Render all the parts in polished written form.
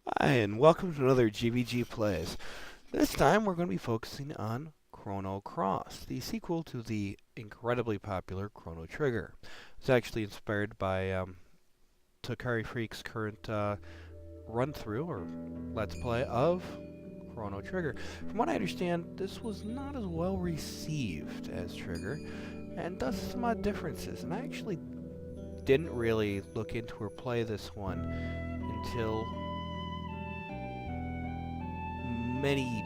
Hi, and welcome to another GVG Plays. This time we're going to be focusing on Chrono Cross, the sequel to the incredibly popular Chrono Trigger. It's actually inspired by Takari Freak's current run-through, or let's play, of Chrono Trigger. From what I understand, this was not as well received as Trigger, and does some odd differences. And I actually didn't really look into or play this one until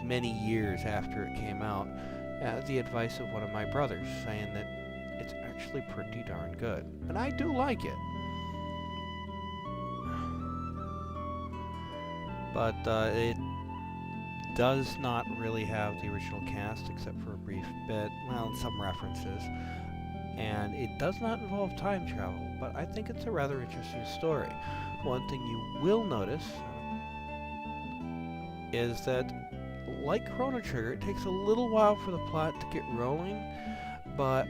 many years after it came out, at the advice of one of my brothers, saying that it's actually pretty darn good. And I do like it. But it does not really have the original cast except for a brief bit, well, some references. And it does not involve time travel, but I think it's a rather interesting story. One thing you will notice is that, like Chrono Trigger, it takes a little while for the plot to get rolling, but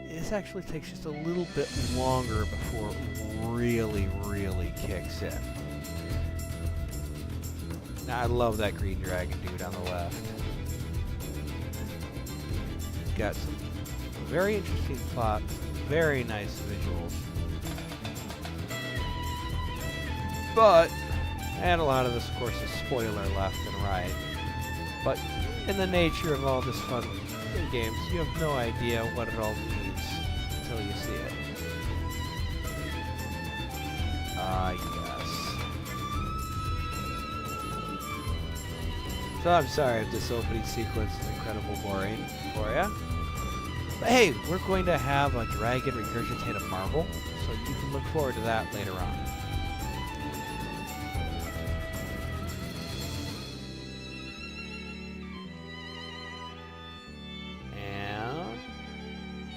this actually takes just a little bit longer before it really kicks in. Now, I love that green dragon dude on the left. Got some very interesting plot, very nice visuals, and a lot of this, of course, is spoiler left and right. But in the nature of all this fun in games, you have no idea what it all means until you see it. Yes. So I'm sorry if this opening sequence is incredibly boring for you. But hey, we're going to have a dragon regurgitate a marble, so you can look forward to that later on.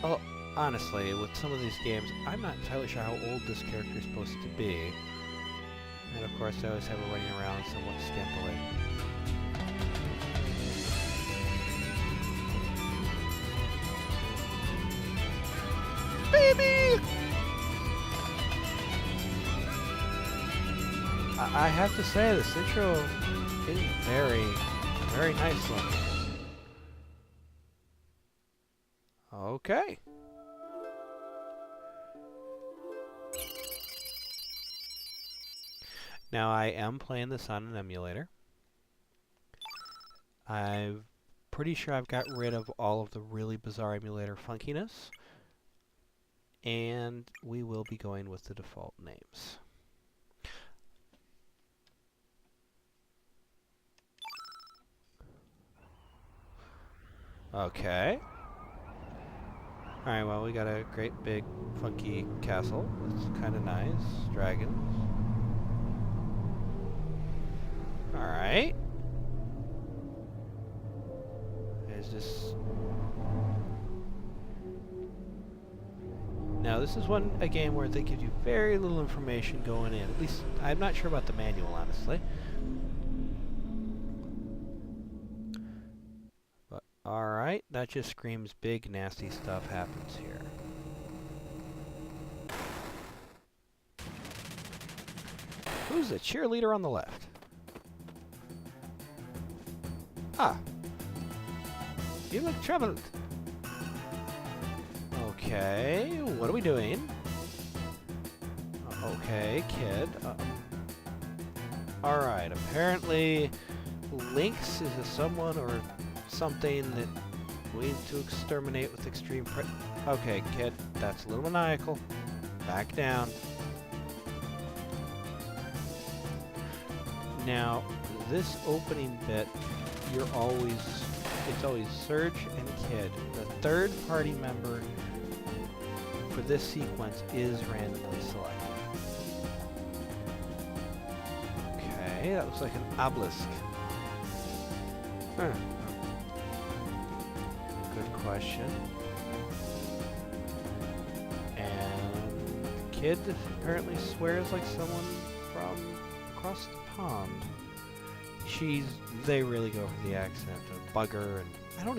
Well, honestly, with some of these games, I'm not entirely sure how old this character is supposed to be. And of course, I always have her running around somewhat skimpily. Baby! I have to say, this intro is very nice looking. Okay. Now, I am playing this on an emulator. I'm pretty sure I've got rid of all of the really bizarre emulator funkiness. And we will be going with the default names. Okay. Alright, well, we got a great big funky castle. It's kind of nice. Dragons. Alright. Is this... Now, this is a game where they give you very little information going in. At least, I'm not sure about the manual, honestly. But, alright, that just screams big, nasty stuff happens here. Who's the cheerleader on the left? Ah. You look troubled. Okay, what are we doing? Okay, kid. Alright, apparently Lynx is someone or something that we need to exterminate with extreme Okay, kid, that's a little maniacal. Back down. Now, this opening bit, it's always Surge and Kid. The third party member for this sequence is randomly selected. Okay, that looks like an obelisk. Huh. Good question. And Kid apparently swears like someone from across the pond. They really go for the accent of bugger, and I don't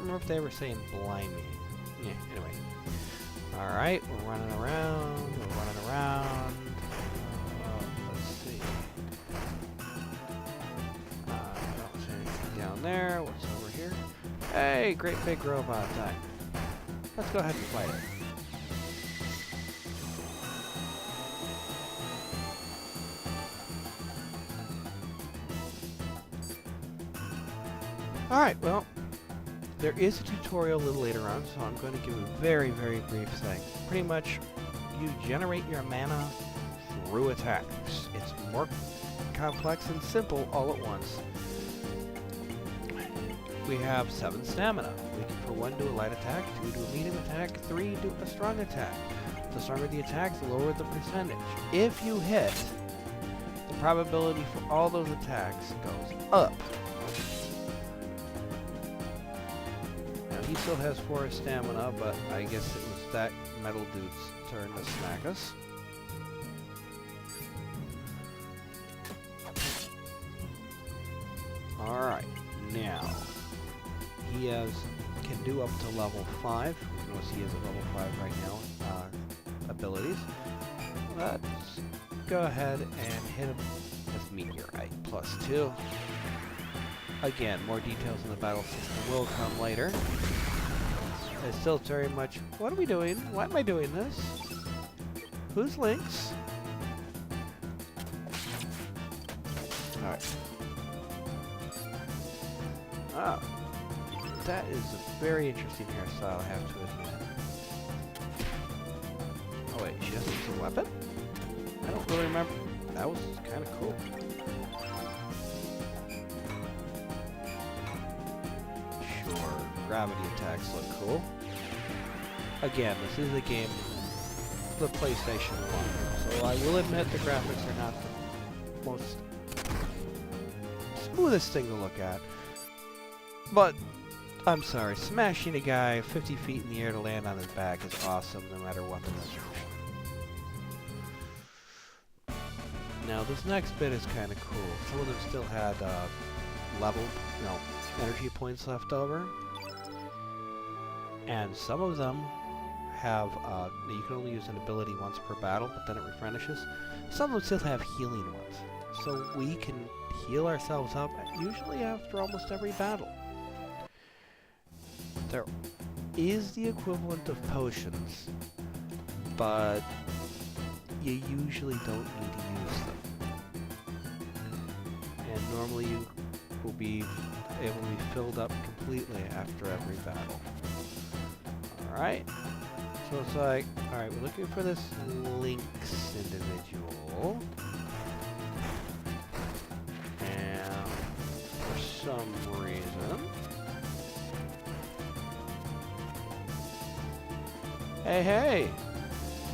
remember if they ever say blimey. Yeah, anyway. Alright, we're running around. Let's see. nothing there. What's over here? Hey, great big robot time. Let's go ahead and fight it. Alright, well, there is a tutorial a little later on, so I'm going to give a very, very brief thing. Pretty much, you generate your mana through attacks. It's more complex and simple all at once. We have 7 stamina. We can, for 1, do a light attack, 2, do a medium attack, 3, do a strong attack. The stronger the attack, the lower the percentage. If you hit, the probability for all those attacks goes up. He still has 4 stamina, but I guess it was that metal dude's turn to smack us. Alright, now he can do up to level 5. You notice he is at level 5 right now. Abilities. Let's go ahead and hit him with Meteorite plus 2. Again, more details in the battle system will come later. It's still very much, what are we doing? Why am I doing this? Who's Lynx? Alright. Ah. That is a very interesting hairstyle, I have to admit. Oh wait, she doesn't use a weapon? I don't really remember. That was kind of cool. Gravity attacks look cool. Again, this is a game for the PlayStation 1, so I will admit the graphics are not the most smoothest thing to look at. But, I'm sorry, smashing a guy 50 feet in the air to land on his back is awesome no matter what the resolution. Now, this next bit is kind of cool. Some of them still had energy points left over. And some of them have, you can only use an ability once per battle, but then it replenishes. Some of them still have healing ones. So we can heal ourselves up, usually after almost every battle. There is the equivalent of potions, but you usually don't need to use them. And normally you will be able to be filled up completely after every battle. Alright, so it's like, alright, we're looking for this Lynx individual. And for some reason... Hey!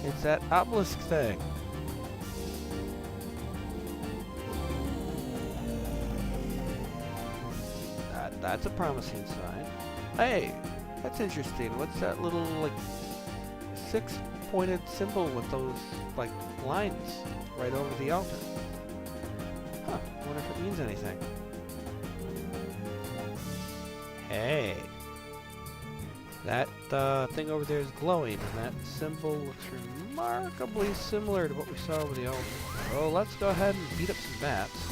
It's that obelisk thing. That's a promising sign. Hey! That's interesting. What's that little, like, 6-pointed symbol with those, like, lines right over the altar? Huh. I wonder if it means anything. Hey. That thing over there is glowing, and that symbol looks remarkably similar to what we saw over the altar. So let's go ahead and beat up some bats.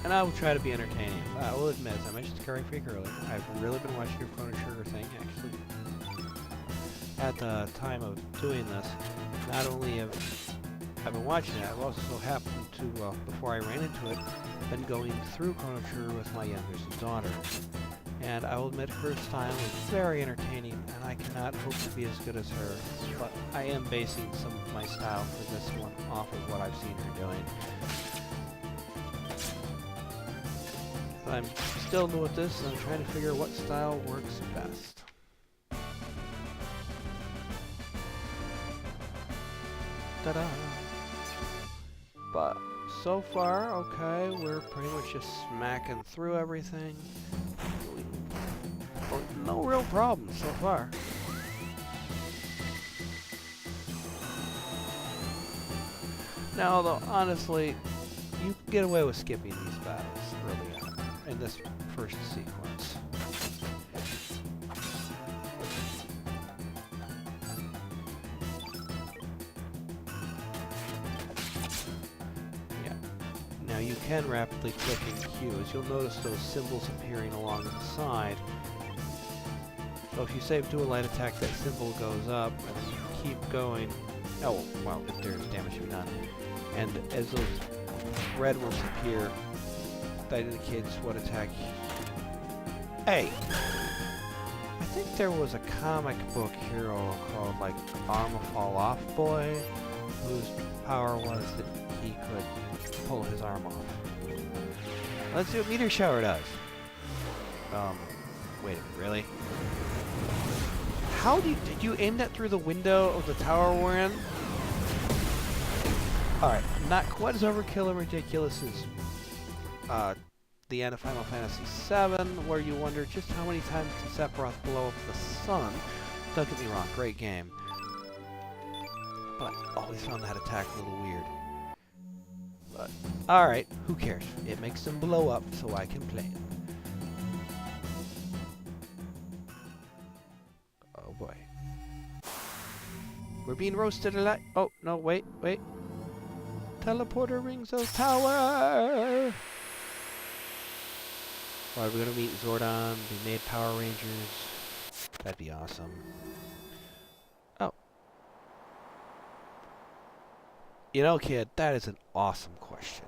And I will try to be entertaining. I will admit, as I mentioned to Curry Freak earlier, I've really been watching your Chrono Trigger thing, actually. At the time of doing this, not only have I been watching it, I've also happened to, before I ran into it, been going through Chrono Trigger with my youngest daughter. And I will admit her style is very entertaining, and I cannot hope to be as good as her, but I am basing some of my style for this one off of what I've seen her doing. I'm still new at this, and I'm trying to figure what style works best. Ta-da! But so far, okay, we're pretty much just smacking through everything. No real problems so far. Now, though, honestly, you can get away with skipping these battles early on in this first sequence. Yeah. Now Now you can rapidly click and Q. As you'll notice those symbols appearing along the side. So if you save to a light attack, that symbol goes up, and then you keep going. Oh, well, if there's damage to be done. And as those red ones appear, that indicates what attack. Hey! I think there was a comic book hero called, like, Armor Fall Off Boy, whose power was that he could pull his arm off. Let's see what Meteor Shower does. Wait a minute, really? How did you aim that through the window of the tower we're in? Alright, not quite as overkill and ridiculous as the end of Final Fantasy VII, where you wonder just how many times can Sephiroth blow up the sun. Don't get me wrong, great game. But I always found that attack a little weird. But, alright, who cares? It makes them blow up so I can play them. Oh boy. We're being roasted alive. Oh, no, wait. Teleporter rings of power! Are we gonna meet Zordon, be made Power Rangers? That'd be awesome. Oh. You know, kid, that is an awesome question.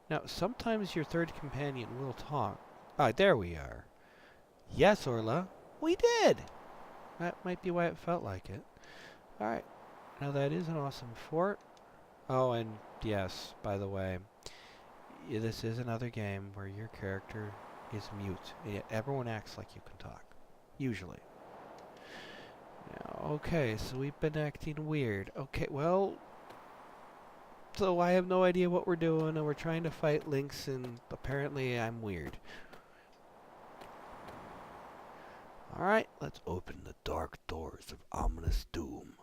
Now, sometimes your third companion will talk. Ah, there we are. Yes, Orla, we did! That might be why it felt like it. Alright. Now that is an awesome fort. Oh, and yes, by the way, this is another game where your character is mute, and yet everyone acts like you can talk. Usually. Now, okay, so we've been acting weird. Okay, well, so I have no idea what we're doing, and we're trying to fight Lynx, and apparently I'm weird. Alright, let's open the dark doors of ominous doom.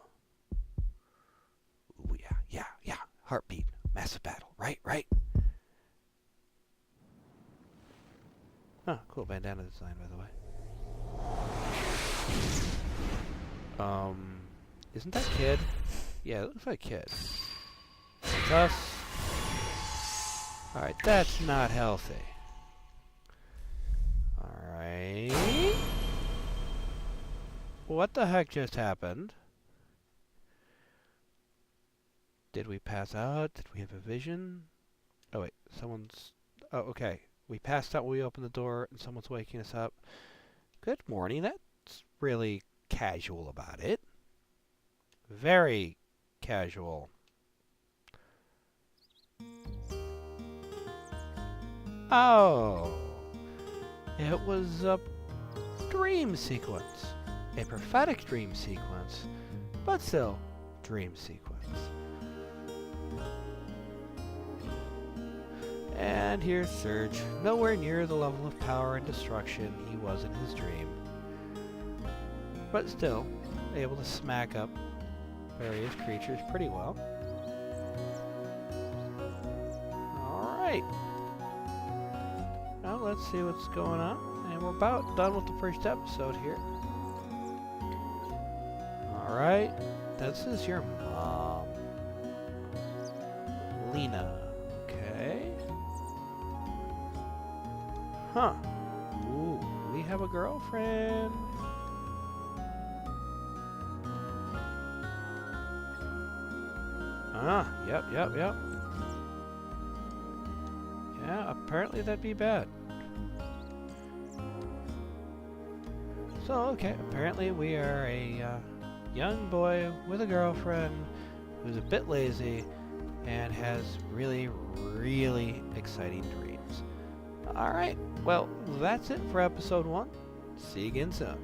Ooh, yeah. Heartbeat. Massive battle. Right. Huh, cool bandana design, by the way. Isn't that Kid? Yeah, it looks like Kid. It's us. Alright, that's not healthy. Alright. What the heck just happened? Did we pass out? Did we have a vision? Oh wait, someone's... Oh, okay. We passed out when we opened the door and someone's waking us up. Good morning. That's really casual about it. Very casual. Oh. It was a dream sequence. A prophetic dream sequence, but still, dream sequence. And here's Surge, nowhere near the level of power and destruction he was in his dream. But still, able to smack up various creatures pretty well. Alright. Now let's see what's going on. And we're about done with the first episode here. Alright, this is your mom. Lena. Okay. Huh. Ooh, we have a girlfriend. Ah, yep. Yeah, apparently that'd be bad. So, okay, apparently we are a young boy with a girlfriend who's a bit lazy and has really, really exciting dreams. Alright, well, that's it for episode 1. See you again soon.